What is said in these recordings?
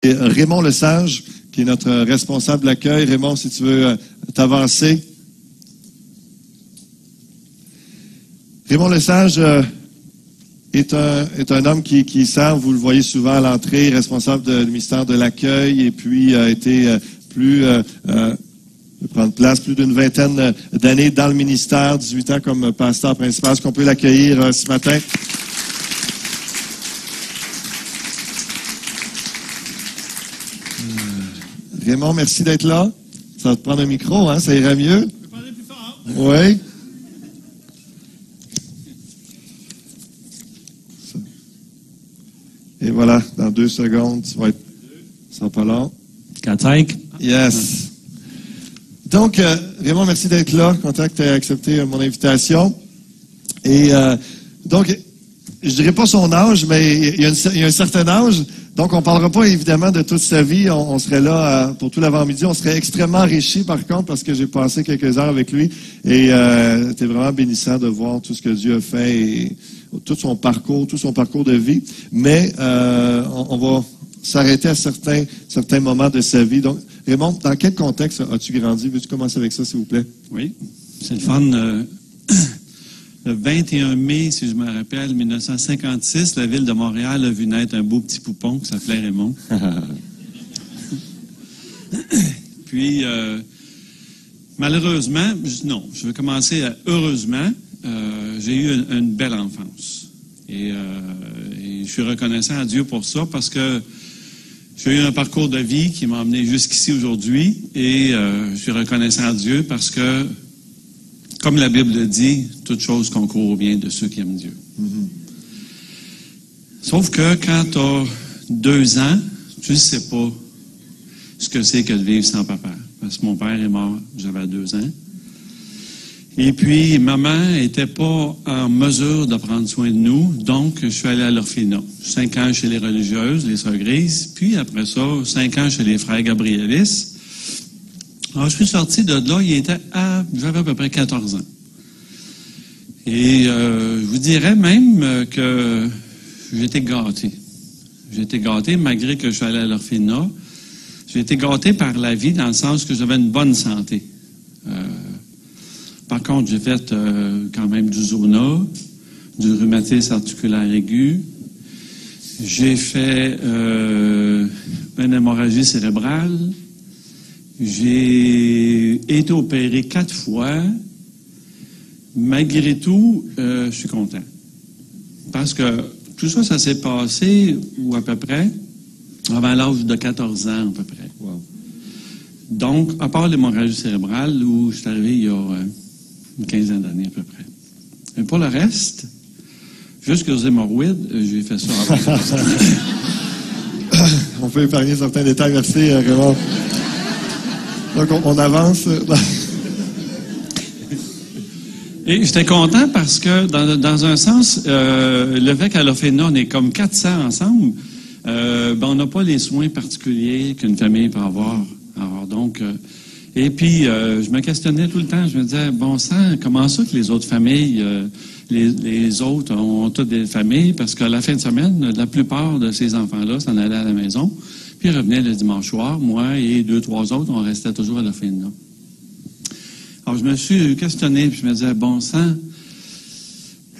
Et Raymond Lesage, qui est notre responsable d'accueil. Raymond, si tu veux t'avancer. Raymond Lesage est un homme qui sert, vous le voyez souvent à l'entrée, responsable du ministère de l'accueil, et puis a été prendre place plus d'une vingtaine d'années dans le ministère, 18 ans comme pasteur principal. Est-ce qu'on peut l'accueillir ce matin? Raymond, merci d'être là. Ça va te prendre un micro, hein? Ça ira mieux? Je peux parler plus fort. Oui. Et voilà, dans 2 secondes, ça va pas long. 4-5. Yes. Donc, Raymond, merci d'être là. Content que tu aies accepté mon invitation. Et donc, je dirais pas son âge, mais il y a un certain âge. Donc, on parlera pas évidemment de toute sa vie. On serait là pour tout l'avant-midi. On serait extrêmement enrichi, par contre, parce que j'ai passé quelques heures avec lui. Et c'était vraiment bénissant de voir tout ce que Dieu a fait et tout son parcours de vie. Mais on va s'arrêter à certains moments de sa vie. Donc, Raymond, dans quel contexte as-tu grandi? Veux-tu commencer avec ça, s'il vous plaît? Oui, c'est le fun. Le 21 mai, si je me rappelle, 1956, la ville de Montréal a vu naître un beau petit poupon qui s'appelait Raymond. Puis, malheureusement, je vais commencer heureusement, j'ai eu une belle enfance. Et je suis reconnaissant à Dieu pour ça parce que j'ai eu un parcours de vie qui m'a amené jusqu'ici aujourd'hui. Et je suis reconnaissant à Dieu parce que, comme la Bible le dit, toute chose concourt au bien de ceux qui aiment Dieu. Mm-hmm. Sauf que quand tu as 2 ans, tu ne sais pas ce que c'est que de vivre sans papa. Parce que mon père est mort, j'avais 2 ans. Et puis, maman n'était pas en mesure de prendre soin de nous, donc je suis allé à l'orphelinat. 5 ans chez les religieuses, les Sœurs Grises, puis après ça, 5 ans chez les Frères Gabrielis. Alors, je suis sorti de là, j'avais à peu près 14 ans. Et je vous dirais même que j'étais gâté. J'étais gâté, malgré que je suis allé à l'orphelinat. J'ai été gâté par la vie, dans le sens que j'avais une bonne santé. Par contre, j'ai fait quand même du zona, du rhumatisme articulaire aigu. J'ai fait une hémorragie cérébrale. J'ai été opéré 4 fois. Malgré tout, je suis content. Parce que tout ça, ça s'est passé, ou à peu près, avant l'âge de 14 ans, à peu près. Wow. Donc, à part l'hémorragie cérébrale, où je suis arrivé il y a une quinzaine d'années à peu près. Et pour le reste, jusqu'aux hémorroïdes, j'ai fait ça avant 14 ans. On peut épargner certains détails. Merci, Raymond. Donc, on avance. Et j'étais content parce que, dans un sens, le fait qu'à l'orphelinat, on est comme 400 ensemble, on n'a pas les soins particuliers qu'une famille peut avoir. Alors, donc, et puis, je me questionnais tout le temps. Je me disais, bon sang, comment ça que les autres familles, les autres ont toutes des familles? Parce qu'à la fin de semaine, la plupart de ces enfants-là s'en allaient à la maison. Puis ils revenaient le dimanche soir. Moi et 2-3 autres, on restait toujours à l'orphelinat. Alors, je me suis questionné, puis je me disais, bon sang,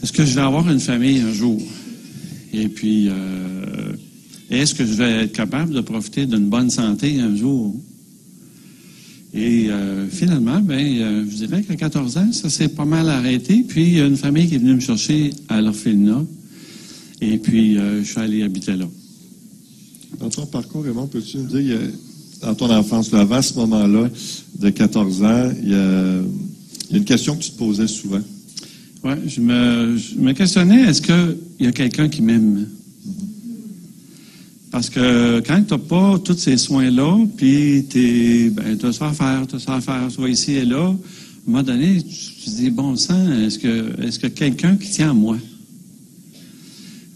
est-ce que je vais avoir une famille un jour? Et puis, est-ce que je vais être capable de profiter d'une bonne santé un jour? Et finalement, je dirais qu'à 14 ans, ça s'est pas mal arrêté. Puis, il y a une famille qui est venue me chercher à l'orphelinat. Et puis, je suis allé habiter là. Dans ton parcours, Raymond, peux-tu nous dire, dans ton enfance, là, avant ce moment-là, de 14 ans, il y a une question que tu te posais souvent. Oui, je me questionnais, est-ce qu'il y a quelqu'un qui m'aime? Parce que quand tu n'as pas tous ces soins-là, puis tu as ça à faire, soit ici et là, à un moment donné, tu te dis, bon sang, est-ce que quelqu'un qui tient à moi?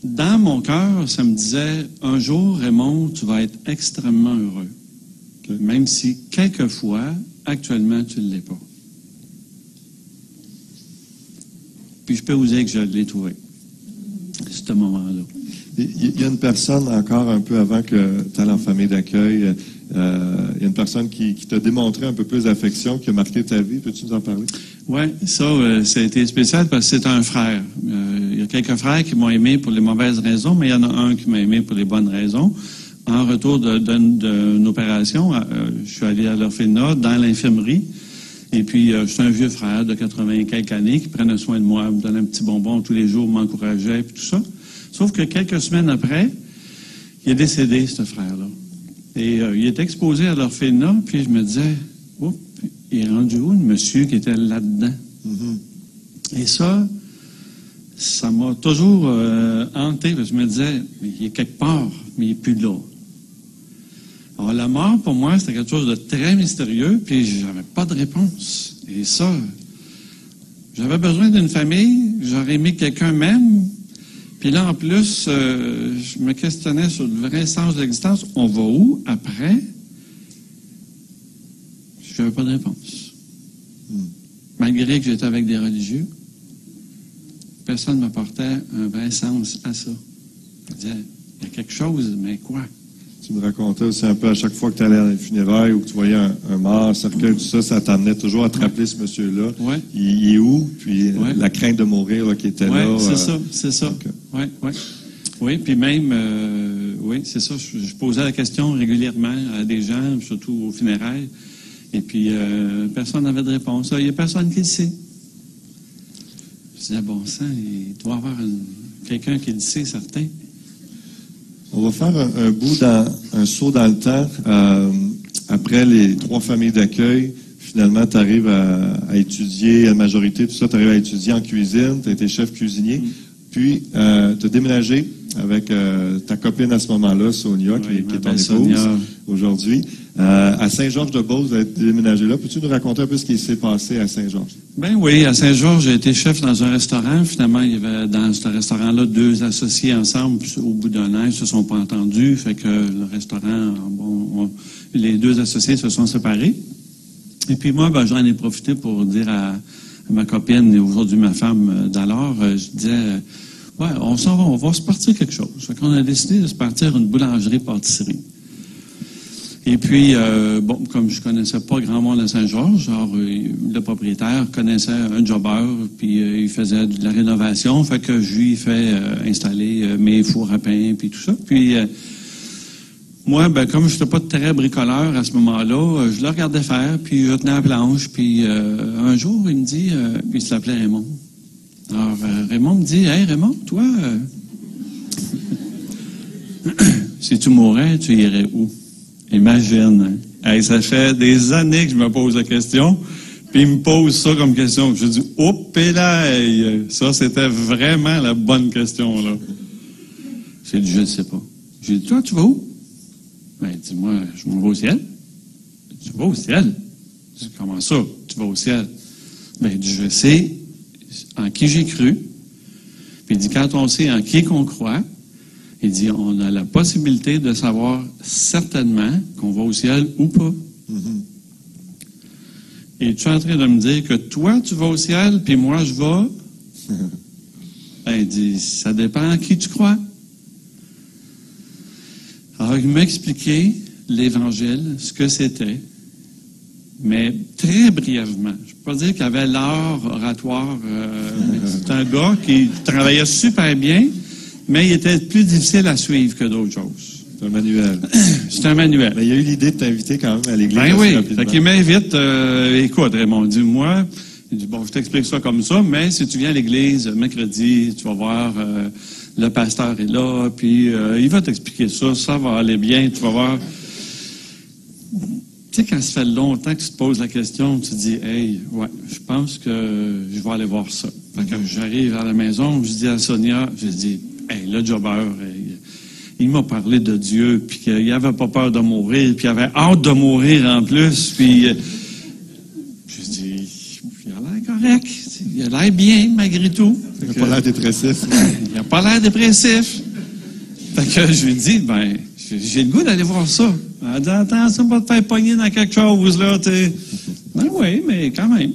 Dans mon cœur, ça me disait, un jour, Raymond, tu vas être extrêmement heureux. Okay. Même si, quelquefois, actuellement, tu ne l'es pas. Puis je peux vous dire que je l'ai trouvé, à ce moment-là. Il y a une personne, encore un peu avant que tu ailles en famille d'accueil, il y a une personne qui t'a démontré un peu plus d'affection, qui a marqué ta vie. Peux-tu nous en parler? Oui, ça a été spécial parce que c'est un frère. Il y a quelques frères qui m'ont aimé pour les mauvaises raisons, mais il y en a un qui m'a aimé pour les bonnes raisons. En retour d'une opération, je suis allé à l'orphelinat, dans l'infirmerie. Et puis, je suis un vieux frère de 80 quelques années qui prenait soin de moi, me donnait un petit bonbon tous les jours, m'encourageait, puis tout ça. Sauf que quelques semaines après, il est décédé, ce frère-là. Et il était exposé à l'orphelinat, puis je me disais, oh, il est rendu où, le monsieur qui était là-dedans? Et ça m'a toujours hanté, parce que je me disais, mais il est quelque part, mais il n'est plus là. Alors, la mort, pour moi, c'était quelque chose de très mystérieux, puis j'avais pas de réponse. Et ça, j'avais besoin d'une famille, j'aurais aimé que quelqu'un m'aime. Puis là, en plus, je me questionnais sur le vrai sens de l'existence. On va où après? Je n'avais pas de réponse. Malgré que j'étais avec des religieux, personne ne m'apportait un vrai sens à ça. Je disais, il y a quelque chose, mais quoi? Tu me racontais aussi un peu à chaque fois que tu allais à les funérailles ou que tu voyais un mort, un cercueil, tout ça, ça t'amenait toujours à te rappeler ce monsieur-là. Ouais. Il est où? Puis la crainte de mourir là, qui était là. Oui, c'est ça. Okay. Oui, puis même, oui, c'est ça. Je posais la question régulièrement à des gens, surtout aux funérailles. Et puis, personne n'avait de réponse. Il n'y a personne qui le sait. Je disais, bon sang, il doit y avoir quelqu'un qui le sait, certain. On va faire un saut dans le temps. Après les 3 familles d'accueil, finalement, tu arrives à étudier, à la majorité, tout ça, tu arrives à étudier en cuisine, tu as été chef cuisinier, puis tu as déménagé avec ta copine à ce moment-là, Sonia, qui est ton épouse aujourd'hui. À Saint-Georges-de-Beauce, vous avez déménagé là. Peux-tu nous raconter un peu ce qui s'est passé à Saint-Georges? Ben oui, à Saint-Georges, j'ai été chef dans un restaurant. Finalement, il y avait dans ce restaurant-là 2 associés ensemble. Puis, au bout d'un an, ils ne se sont pas entendus. Fait que le restaurant, les 2 associés se sont séparés. Et puis moi, j'en ai profité pour dire à ma copine et aujourd'hui ma femme d'alors, je disais, ouais, on s'en va, on va se partir quelque chose. Fait qu'on a décidé de se partir une boulangerie-pâtisserie. Et puis, comme je connaissais pas grand monde à Saint-Georges, le propriétaire connaissait un jobber, puis il faisait de la rénovation, fait que je lui ai fait installer mes fours à pain, puis tout ça. Puis, moi, comme je n'étais pas très bricoleur à ce moment-là, je le regardais faire, puis je tenais la planche, puis un jour, il me dit, puis il s'appelait Raymond. Alors, Raymond me dit, « Hey, Raymond, toi, si tu mourrais, tu irais où? » Imagine. Hein? Hey, ça fait des années que je me pose la question, puis il me pose ça comme question. Je dis, oh, pélaï! Ça, c'était vraiment la bonne question, là. J'ai dit, je ne sais pas. J'ai dit, toi, tu vas où? Ben, il dit, moi, je m'en vais au ciel. Tu vas au ciel? Je dis, comment ça, tu vas au ciel? Ben, il dit, je sais en qui j'ai cru. Puis il dit, quand on sait en qui qu'on croit, il dit, on a la possibilité de savoir certainement qu'on va au ciel ou pas. Et tu es en train de me dire que toi, tu vas au ciel, puis moi, je vais? Ben, il dit, ça dépend en qui tu crois. Alors, il m'a expliqué l'Évangile, ce que c'était, mais très brièvement. Je ne peux pas dire qu'il avait l'art oratoire. C'est un gars qui travaillait super bien, mais il était plus difficile à suivre que d'autres choses. C'est un manuel. C'est un manuel. Mais il y a eu l'idée de t'inviter quand même à l'église. Ben oui. Fait qu'il m'invite. Écoute, Raymond, dis-moi. Il dit, bon, je t'explique ça comme ça, mais si tu viens à l'église mercredi, tu vas voir, le pasteur est là, puis il va t'expliquer ça, ça va aller bien, tu vas voir. Tu sais, quand ça fait longtemps que tu te poses la question, tu te dis, hey, ouais, je pense que je vais aller voir ça. Fait que j'arrive à la maison, je dis à Sonia, je dis, hey, le jobber, il m'a parlé de Dieu, puis qu'il n'avait pas peur de mourir, puis il avait hâte de mourir en plus, puis je dis, il a l'air correct, il a l'air bien malgré tout. Il n'a pas l'air dépressif. Il n'a pas l'air dépressif. Fait que je lui dis, ben, j'ai le goût d'aller voir ça. Elle dit, attends, ça va te faire pogner dans quelque chose, là, tu sais. Ben oui, mais quand même.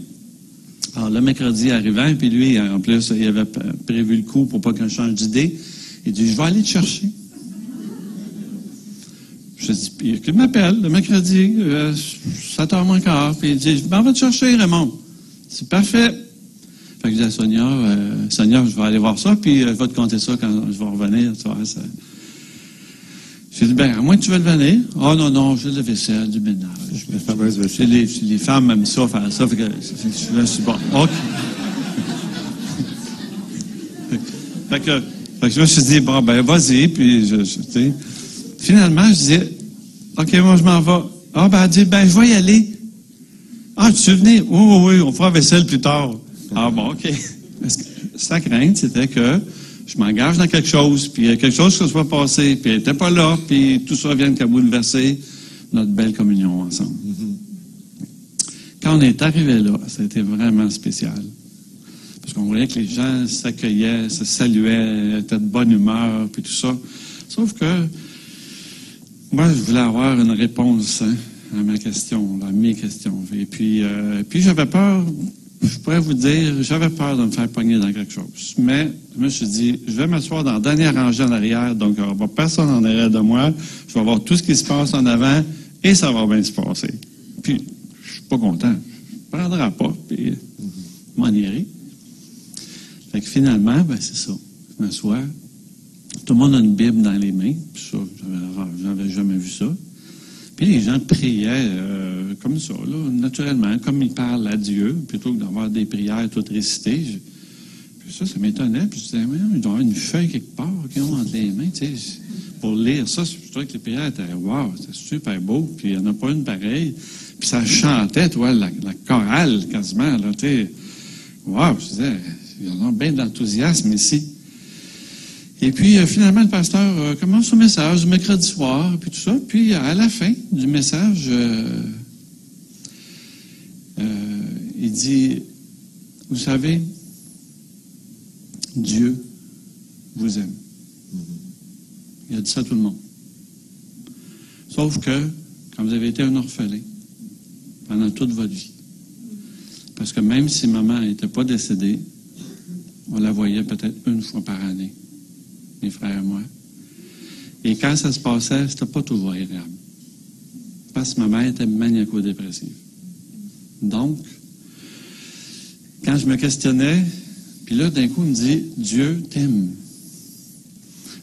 Alors, le mercredi arrivant, puis lui, en plus, il avait prévu le coup pour pas qu'on change d'idée. Il dit, je vais aller te chercher. Je dis, puis il m'appelle le mercredi, 7h moins quart, puis il dit, je m'en vais te chercher, Raymond. C'est parfait. Fait que je dis à Sonia, Sonia, je vais aller voir ça, puis je vais te compter ça quand je vais revenir. Tu vois, ça. J'ai dit, à moins que tu veuilles venir. Oh non, j'ai de la vaisselle, du ménage. La fameuse vaisselle. Les femmes aiment ça, faire ça. Fait que je suis bon. OK. fait que je me suis dit, vas-y, puis tu sais. Finalement, je disais, OK, moi, je m'en vais. Elle dit, je vais y aller. Tu veux venir? Oui, on fera la vaisselle plus tard. OK. Sa crainte, c'était que je m'engage dans quelque chose, puis il y a quelque chose qui se soit passé, puis elle n'était pas là, puis tout ça vient qu'à bouleverser notre belle communion ensemble. Quand on est arrivé là, ça a été vraiment spécial. Parce qu'on voyait que les gens s'accueillaient, se saluaient, étaient de bonne humeur, puis tout ça. Sauf que moi, je voulais avoir une réponse à ma question, à mes questions. Et puis j'avais peur, je pourrais vous dire, j'avais peur de me faire pogner dans quelque chose. Mais je me suis dit, je vais m'asseoir dans la dernière rangée en arrière, donc il n'y aura personne en arrière de moi. Je vais voir tout ce qui se passe en avant et ça va bien se passer. Puis, je suis pas content. Je ne prendrai pas, puis je m'en irai. Fait que finalement, c'est ça. Je m'assois. Tout le monde a une Bible dans les mains. Puis ça, j'avais jamais vu ça. Puis les gens priaient comme ça, là, naturellement, comme ils parlent à Dieu, plutôt que d'avoir des prières toutes récitées. Puis ça m'étonnait. Puis je disais, il doit y avoir une feuille quelque part qu'ils ont entre les mains, tu sais, pour lire ça. Je trouvais que les prières étaient, wow, c'était super beau. Puis il n'y en a pas une pareille. Puis ça chantait, toi, la chorale quasiment, là, tu sais. Wow, je disais, il y en a bien d'enthousiasme ici. Et puis, finalement, le pasteur commence son message du mercredi soir, puis tout ça. Puis, à la fin du message, il dit, vous savez, Dieu vous aime. Il a dit ça à tout le monde. Sauf que, quand vous avez été un orphelin, pendant toute votre vie, parce que même si maman n'était pas décédée, on la voyait peut-être une fois par année, mes frères et moi. Et quand ça se passait, c'était pas toujours agréable. Parce que ma mère était maniaco-dépressive. Donc, quand je me questionnais, puis là, d'un coup, il me dit, Dieu t'aime.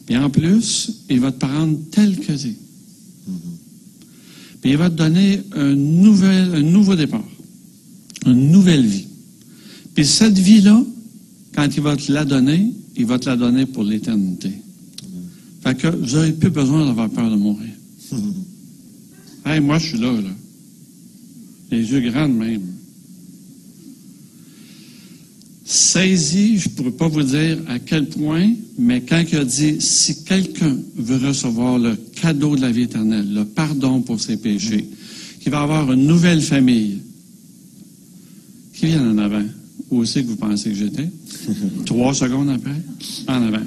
Puis en plus, il va te prendre tel que tu es. Puis il va te donner un nouveau départ, une nouvelle vie. Puis cette vie-là, quand il va te la donner, il va te la donner pour l'éternité. Fait que vous n'aurez plus besoin d'avoir peur de mourir. Hey, moi, je suis là. Les yeux grands de même. Saisi, je ne pourrais pas vous dire à quel point, mais quand il a dit, si quelqu'un veut recevoir le cadeau de la vie éternelle, le pardon pour ses péchés, qu'il va avoir une nouvelle famille, qui vient en avant? Où c'est que vous pensez que j'étais? 3 secondes après? En avant.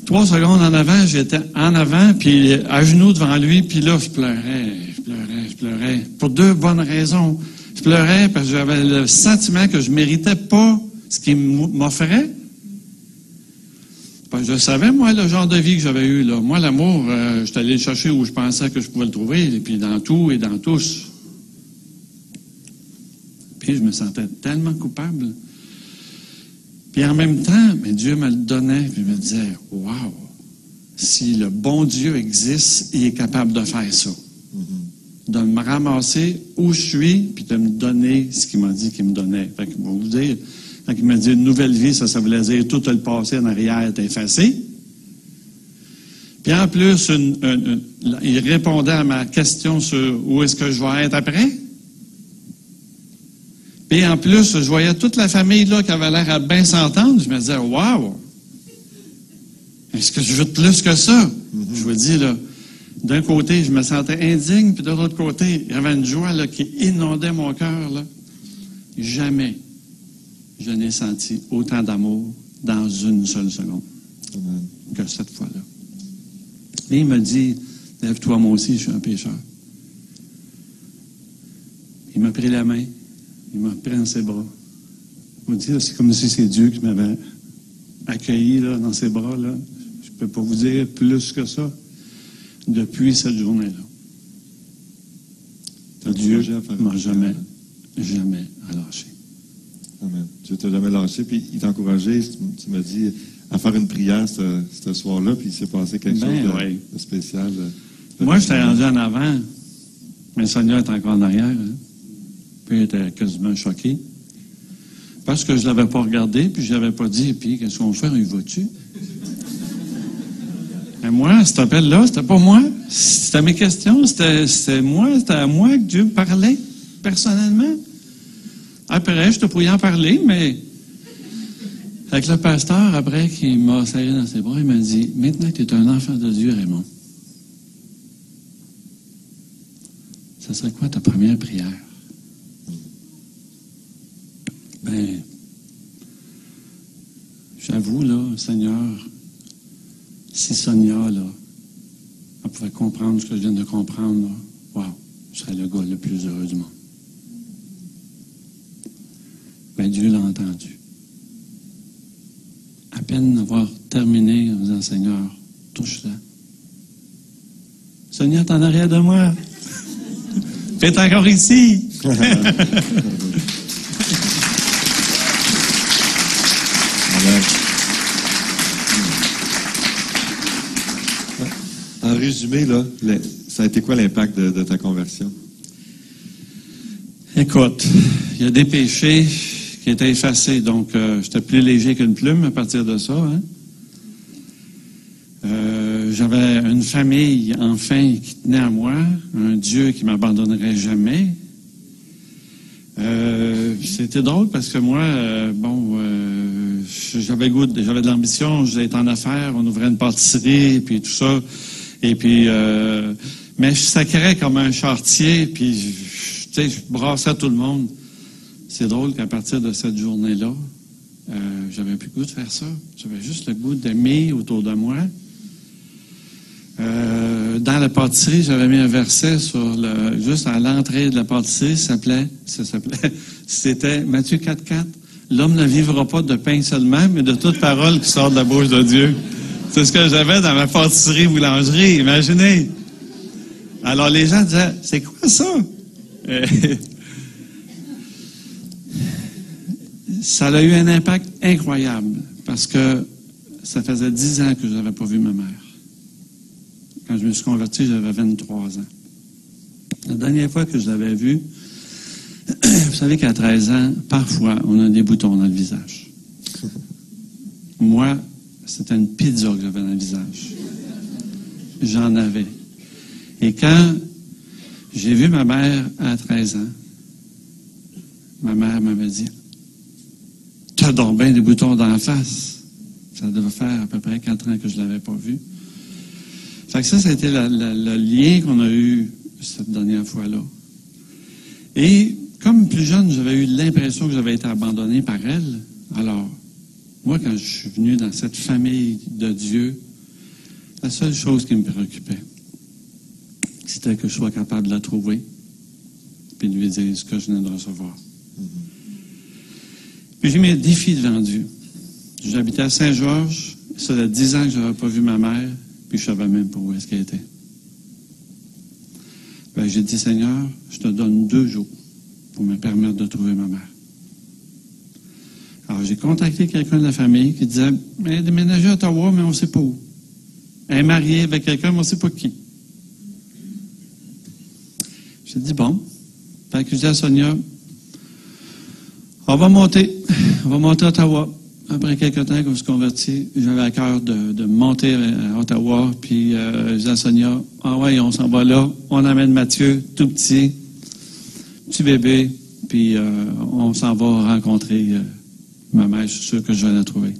3 secondes en avant, j'étais en avant, puis à genoux devant lui, puis là, je pleurais. Pour 2 bonnes raisons. Je pleurais parce que j'avais le sentiment que je ne méritais pas ce qu'il m'offrait. Parce que je savais, moi, le genre de vie que j'avais eu, là. Moi, l'amour, je suis allé le chercher où je pensais que je pouvais le trouver, et puis dans tout et dans tous. Puis je me sentais tellement coupable. Puis en même temps, mais Dieu me le donnait, puis je me disais, wow, si le bon Dieu existe, il est capable de faire ça. De me ramasser où je suis, puis de me donner ce qu'il m'a dit qu'il me donnait. Fait que, bon, vous dire, quand il m'a dit une nouvelle vie, ça voulait dire tout le passé en arrière est effacé. Puis en plus, il répondait à ma question sur où est-ce que je vais être après. Puis en plus, je voyais toute la famille là qui avait l'air à bien s'entendre. Je me disais, wow! Est-ce que je veux plus que ça? Je vous dis, là, d'un côté, je me sentais indigne, puis de l'autre côté, il y avait une joie là, qui inondait mon cœur. Là. Jamais je n'ai senti autant d'amour dans une seule seconde que cette fois-là. Et il me dit, lève-toi, moi aussi, je suis un pécheur. Il m'a pris la main, il m'a pris dans ses bras. Il m'a dit, c'est comme si c'est Dieu qui m'avait accueilli là, dans ses bras, là, je ne peux pas vous dire plus que ça, depuis cette journée-là. Dieu ne m'a jamais relâché. Amen. Dieu t'a jamais lâché, puis il t'a encouragé, tu m'as dit, à faire une prière ce soir-là, puis il s'est passé quelque chose de spécial. Moi, j'étais rendu en avant, mais le Seigneur était encore en arrière. Hein? Puis il était quasiment choqué. Parce que je ne l'avais pas regardé, puis je ne l'avais pas dit, puis qu'est-ce qu'on fait, il va-tu? Mais moi, cet appel-là, c'était pas moi. C'était mes questions, c'était à moi que Dieu parlait, personnellement. Après, je te pouvais en parler, mais avec le pasteur, après, qui m'a serré dans ses bras, il m'a dit, maintenant que tu es un enfant de Dieu, Raymond, ça serait quoi ta première prière? Ben, j'avoue, là, Seigneur, si Sonia, là, elle pouvait comprendre ce que je viens de comprendre, là, wow, je serais le gars le plus heureux du monde. Ben, Dieu l'a entendu. À peine d'avoir terminé en disant, Seigneur, touche-la. Sonia, t'es en arrière de moi. T'es encore ici. En résumé, là, ça a été quoi l'impact de ta conversion? Écoute, il y a des péchés qui étaient effacés, donc j'étais plus léger qu'une plume à partir de ça. Hein? J'avais une famille, enfin, qui tenait à moi, un Dieu qui ne m'abandonnerait jamais. C'était drôle parce que moi, j'avais de l'ambition, j'étais en affaires, on ouvrait une pâtisserie, puis tout ça. Et puis, mais je sacrais comme un charretier, puis je brassais tout le monde. C'est drôle qu'à partir de cette journée-là, j'avais plus le goût de faire ça. J'avais juste le goût d'aimer autour de moi. Dans la pâtisserie, j'avais mis un verset juste à l'entrée de la pâtisserie, c'était Matthieu 4,4. L'homme ne vivra pas de pain seulement, mais de toute parole qui sort de la bouche de Dieu. C'est ce que j'avais dans ma pâtisserie-boulangerie, imaginez. Alors les gens disaient, c'est quoi ça? Ça a eu un impact incroyable, parce que ça faisait 10 ans que je n'avais pas vu ma mère. Quand je me suis converti, j'avais 23 ans. La dernière fois que je l'avais vue, vous savez qu'à 13 ans, parfois, on a des boutons dans le visage. Moi, c'était une pizza que j'avais dans le visage. J'en avais. Et quand j'ai vu ma mère à 13 ans, ma mère m'avait dit, « T'as donc bien des boutons dans la face. » Ça devait faire à peu près 4 ans que je ne l'avais pas vue. Fait que ça a été le lien qu'on a eu cette dernière fois-là. Et comme plus jeune, j'avais eu l'impression que j'avais été abandonné par elle. Alors, moi, quand je suis venu dans cette famille de Dieu, la seule chose qui me préoccupait, c'était que je sois capable de la trouver puis de lui dire ce que je venais de recevoir. Puis j'ai mis un défi devant Dieu. J'habitais à Saint-Georges, ça fait 10 ans que je n'avais pas vu ma mère, puis je ne savais même pas où est-ce qu'elle était. Ben, j'ai dit, Seigneur, je te donne 2 jours pour me permettre de trouver ma mère. Alors, j'ai contacté quelqu'un de la famille qui disait, elle est déménagée à Ottawa, mais on ne sait pas où. Elle est mariée avec quelqu'un, mais on ne sait pas qui. J'ai dit, bon. Fait que je dis à Sonia, on va monter à Ottawa. Après quelques temps qu'on se convertit, j'avais à cœur de monter à Ottawa, puis je dis à Sonia, ah ouais, on s'en va là, on amène Mathieu, tout petit bébé, puis on s'en va rencontrer ma mère, je suis sûr que je vais la trouver.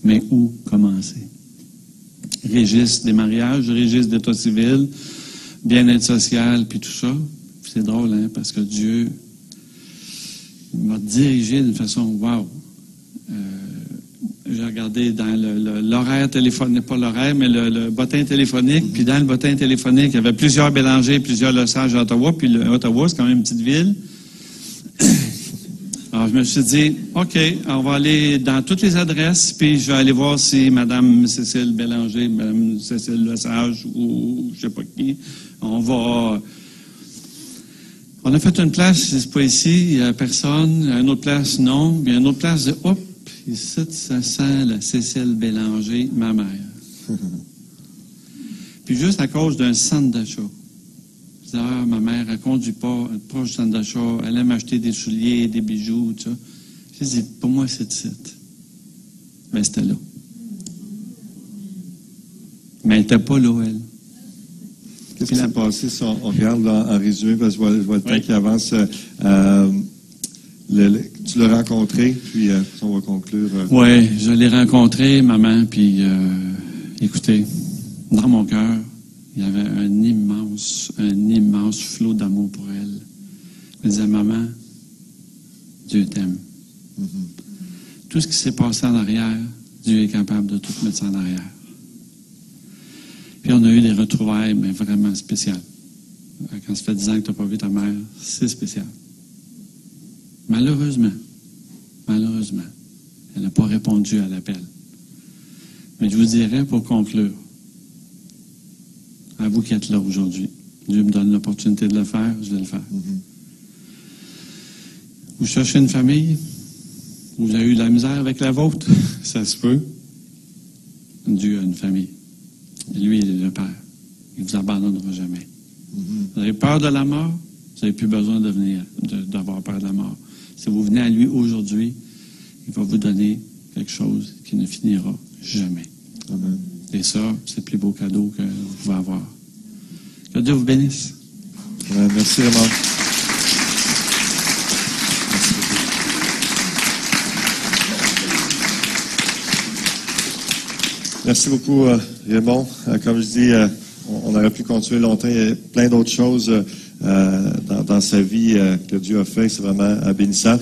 Mais où commencer? Registre des mariages, registre d'état civil, bien-être social, puis tout ça. C'est drôle, hein, parce que Dieu m'a dirigé d'une façon, wow! J'ai regardé dans l'horaire téléphonique, pas l'horaire, mais le bottin téléphonique. Puis dans le bottin téléphonique, il y avait plusieurs Bélangers, plusieurs losages à Ottawa. Puis Ottawa, c'est quand même une petite ville. Alors, je me suis dit, OK, on va aller dans toutes les adresses, puis je vais aller voir si Mme Cécile Bélanger, Mme Cécile Lesage ou je sais pas qui, on a fait une place, c'est pas ici, il n'y a personne. Une autre place, non. Puis une autre place, hop, ici, ça sent la Cécile Bélanger, ma mère. Puis juste à cause d'un centre d'achat. Ma mère, elle conduit pas, proche du centre d'achat, elle aime acheter des souliers, des bijoux, tout ça. J'ai dit, pour moi, c'est de site. Mais c'était là. Mais elle n'était pas là, elle. Qu'est-ce qui s'est passé si on regarde là, en résumé, parce que je vois le temps qui avance. Tu l'as rencontré, puis on va conclure. Oui, je l'ai rencontré, maman, puis écoutez, dans mon cœur, il y avait un immense flot d'amour pour elle. Elle disait, maman, Dieu t'aime. Tout ce qui s'est passé en arrière, Dieu est capable de tout mettre ça en arrière. Puis on a eu des retrouvailles, mais vraiment spéciales. Quand ça fait 10 ans que tu n'as pas vu ta mère, c'est spécial. Malheureusement, elle n'a pas répondu à l'appel. Mais je vous dirais, pour conclure, à vous qui êtes là aujourd'hui, Dieu me donne l'opportunité de le faire, je vais le faire. Vous cherchez une famille, vous avez eu de la misère avec la vôtre, ça se peut. Dieu a une famille. Lui, il est le Père. Il ne vous abandonnera jamais. Vous avez peur de la mort, vous n'avez plus besoin d'avoir peur de la mort. Si vous venez à lui aujourd'hui, il va vous donner quelque chose qui ne finira jamais. Amen. Et ça, c'est le plus beau cadeau que vous pouvez avoir. Que Dieu vous bénisse. Merci, Raymond. Merci beaucoup, Raymond. Comme je dis, on aurait pu continuer longtemps. Il y a plein d'autres choses dans sa vie que Dieu a fait. C'est vraiment bénissant.